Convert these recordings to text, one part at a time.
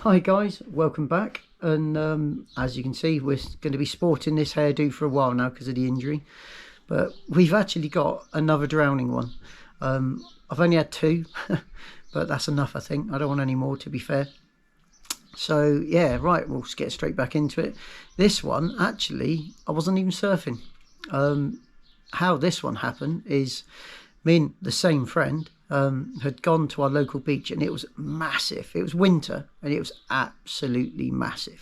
Hi guys, welcome back. And as you can see, we're going to be sporting this hairdo for a while now because of the injury. But we've actually got another drowning one. I've only had two, but that's enough, I think. I don't want any more, to be fair. So yeah, right, we'll just get straight back into it. This one, actually, I wasn't even surfing. How this one happened is me and the same friend had gone to our local beach, and it was massive. It was winter and it was absolutely massive.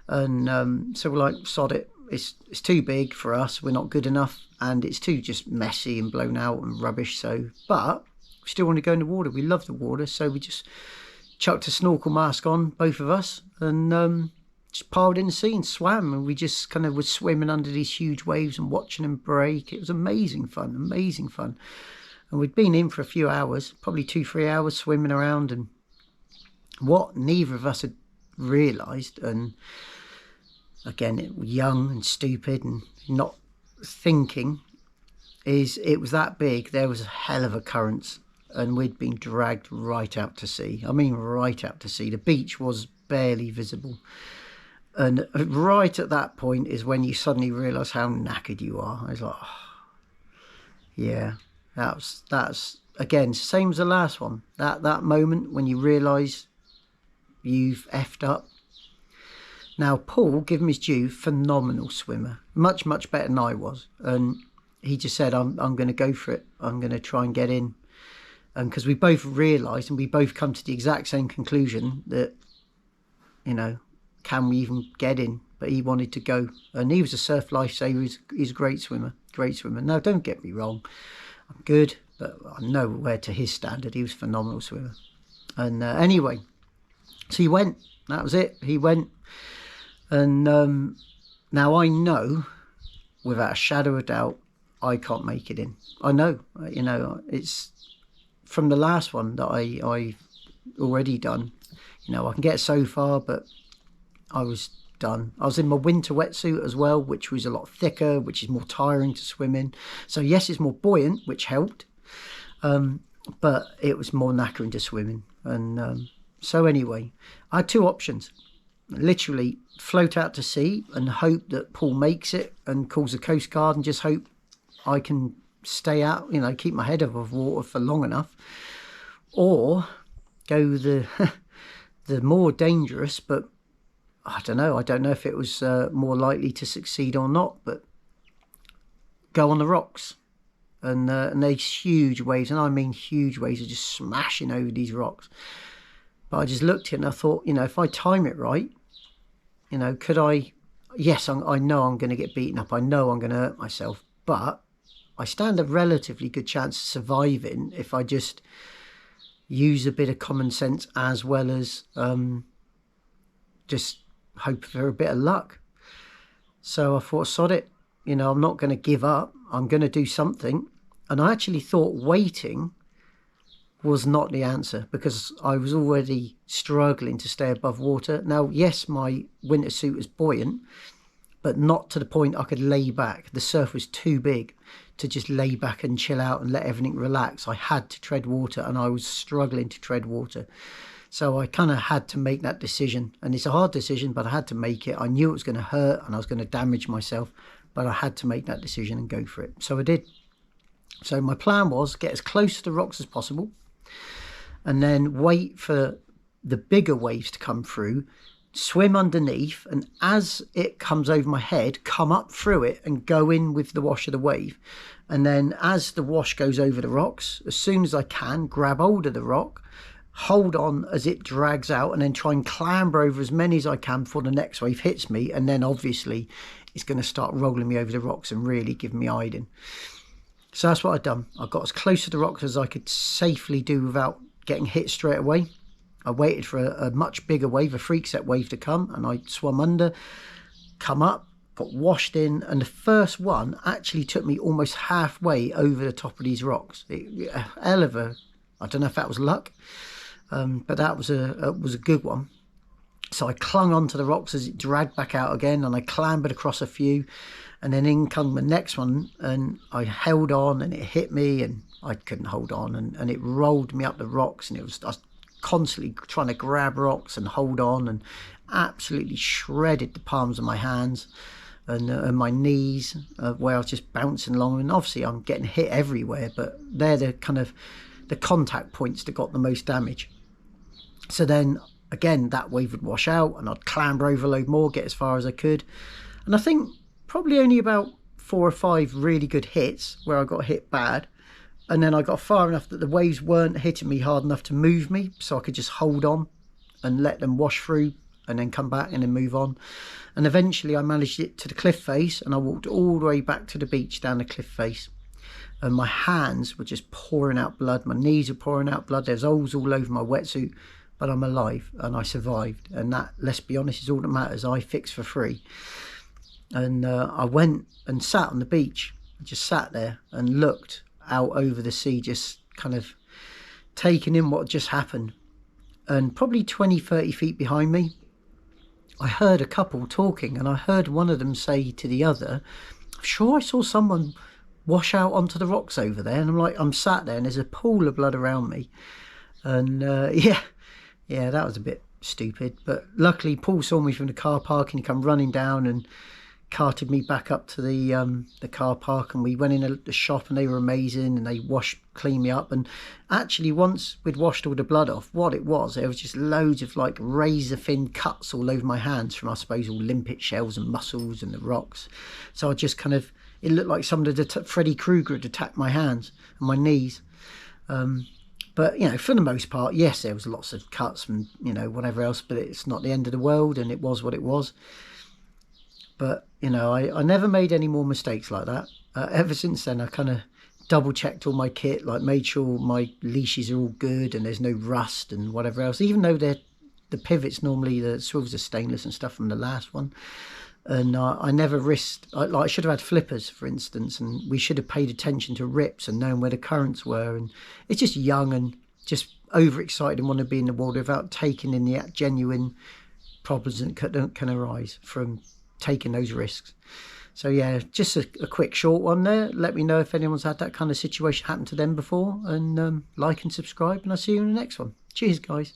And so we're like, sod it. It's too big for us. We're not good enough, and it's too just messy and blown out and rubbish. So, but we still want to go in the water. We love the water, so we just chucked a snorkel mask on, both of us, and just piled in the sea and swam. And we just kind of were swimming under these huge waves and watching them break. It was amazing fun, amazing fun. And we'd been in for a few hours, probably 2-3 hours swimming around. And what neither of us had realised, and again, it was young and stupid and not thinking, is it was that big. There was a hell of a currents, and we'd been dragged right out to sea. I mean, right out to sea. The beach was barely visible. And right at that point is when you suddenly realise how knackered you are. I was like, oh, yeah, that's again, same as the last one. That moment when you realise you've effed up. Now, Paul, give him his due, phenomenal swimmer. Much better than I was. And he just said, I'm going to go for it. I'm going to try and get in. And because we both realised and we both come to the exact same conclusion that, can we even get in? But he wanted to go. And he was a surf lifesaver. He's a great swimmer. Great swimmer. Now, don't get me wrong. I'm good, but I'm nowhere to his standard. He was a phenomenal swimmer. And anyway, so he went. That was it. He went. And now I know, without a shadow of doubt, I can't make it in. I know, it's from the last one that I already done. I can get so far, but I was done. I was in my winter wetsuit as well, which was a lot thicker, which is more tiring to swim in. So yes, it's more buoyant, which helped, but it was more knackering to swim in. And so anyway, I had two options. Literally float out to sea and hope that Paul makes it and calls the Coast Guard, and just hope I can stay out, keep my head above water for long enough, or go the the more dangerous, but I don't know if it was more likely to succeed or not, but go on the rocks. And these huge waves, and I mean huge waves, are just smashing over these rocks. But I just looked at it and I thought, if I time it right, could I? Yes, I know I'm going to get beaten up. I know I'm going to hurt myself, but I stand a relatively good chance of surviving if I just use a bit of common sense as well as just hope for a bit of luck. So I thought, sod it. I'm not going to give up. I'm going to do something. And I actually thought waiting was not the answer, because I was already struggling to stay above water. Now, yes, my winter suit was buoyant, but not to the point I could lay back. The surf was too big to just lay back and chill out and let everything relax. I had to tread water, and I was struggling to tread water. So I kind of had to make that decision. And it's a hard decision, but I had to make it. I knew it was going to hurt and I was going to damage myself, but I had to make that decision and go for it. So I did. So my plan was get as close to the rocks as possible, and then wait for the bigger waves to come through, swim underneath, and as it comes over my head, come up through it and go in with the wash of the wave. And then as the wash goes over the rocks, as soon as I can, grab hold of the rock, hold on as it drags out, and then try and clamber over as many as I can before the next wave hits me. And then obviously it's going to start rolling me over the rocks and really give me hiding. So that's what I'd done. I got as close to the rocks as I could safely do without getting hit straight away. I waited for a much bigger wave, a freak set wave, to come, and I swam under, come up, got washed in, and the first one actually took me almost halfway over the top of these rocks. Hell of a, I don't know if that was luck, but that was a good one. So I clung onto the rocks as it dragged back out again, and I clambered across a few, and then in come the next one, and I held on, and it hit me, and I couldn't hold on, and it rolled me up the rocks, and I constantly trying to grab rocks and hold on, and absolutely shredded the palms of my hands and my knees, where I was just bouncing along. And obviously I'm getting hit everywhere, but they're the kind of the contact points that got the most damage. So then again, that wave would wash out and I'd clamber over a load more, get as far as I could. And I think probably only about 4 or 5 really good hits where I got hit bad. And then I got far enough that the waves weren't hitting me hard enough to move me, so I could just hold on and let them wash through and then come back and then move on. And eventually I managed it to the cliff face, and I walked all the way back to the beach down the cliff face. And my hands were just pouring out blood, my knees were pouring out blood, there's holes all over my wetsuit, but I'm alive and I survived. And that, let's be honest, is all that matters. I fixed for free. And I went and sat on the beach. I just sat there and looked out over the sea, just kind of taking in what just happened. And probably 20-30 feet behind me, I heard a couple talking, and I heard one of them say to the other, "I'm sure I saw someone wash out onto the rocks over there." And I'm sat there and there's a pool of blood around me. And yeah, that was a bit stupid. But luckily Paul saw me from the car park and he come running down and carted me back up to the car park, and we went in the shop and they were amazing, and they cleaned me up. And actually, once we'd washed all the blood off, what it was, there was just loads of like razor thin cuts all over my hands from, I suppose, all limpet shells and mussels and the rocks. So I just kind of, it looked like Freddy Krueger had attacked my hands and my knees. But, you know, for the most part, yes, there was lots of cuts and, you know, whatever else, but it's not the end of the world, and it was what it was. But, you know, I never made any more mistakes like that. Ever since then, I kind of double-checked all my kit, like made sure my leashes are all good and there's no rust and whatever else, even though the pivots, normally the swivels are stainless and stuff from the last one. And I never risked, I should have had flippers, for instance, and we should have paid attention to rips and known where the currents were. And it's just young and just overexcited and want to be in the water without taking in the genuine problems that can arise from taking those risks. So yeah, just a quick short one there. Let me know if anyone's had that kind of situation happen to them before, and like and subscribe, and I'll see you in the next one. Cheers, guys.